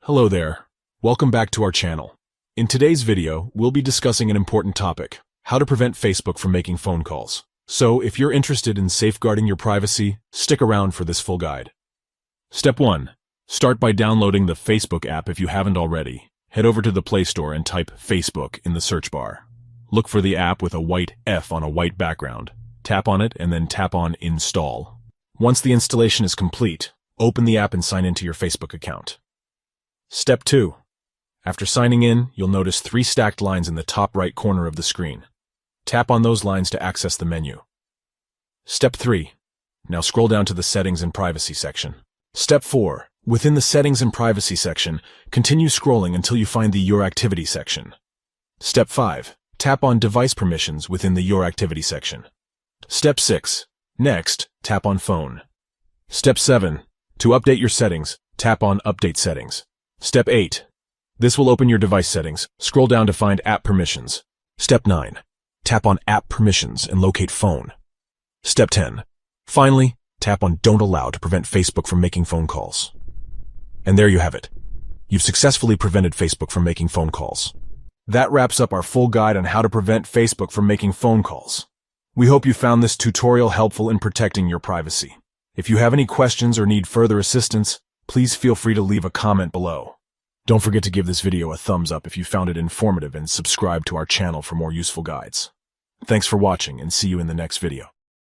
Hello there. Welcome back to our channel. In today's video, we'll be discussing an important topic: how to prevent Facebook from making phone calls. So, if you're interested in safeguarding your privacy, stick around for this full guide. Step 1. Start by downloading the Facebook app if you haven't already. Head over to the Play Store and type Facebook in the search bar. Look for the app with a white F on a white background. Tap on it and then tap on Install. Once the installation is complete, open the app and sign into your Facebook account. Step 2. After signing in, you'll notice 3 stacked lines in the top right corner of the screen. Tap on those lines to access the menu. Step 3. Now scroll down to the Settings and Privacy section. Step 4. Within the Settings and Privacy section, continue scrolling until you find the Your Activity section. Step 5. Tap on Device Permissions within the Your Activity section. Step 6. Next, tap on Phone. Step 7. To update your settings, tap on Update Settings. Step 8. This will open your device settings. Scroll down to find App Permissions. Step 9. Tap on App Permissions and locate Phone. Step 10. Finally, tap on Don't Allow to prevent Facebook from making phone calls. And there you have it. You've successfully prevented Facebook from making phone calls. That wraps up our full guide on how to prevent Facebook from making phone calls. We hope you found this tutorial helpful in protecting your privacy. If you have any questions or need further assistance, please feel free to leave a comment below. Don't forget to give this video a thumbs up if you found it informative and subscribe to our channel for more useful guides. Thanks for watching and see you in the next video.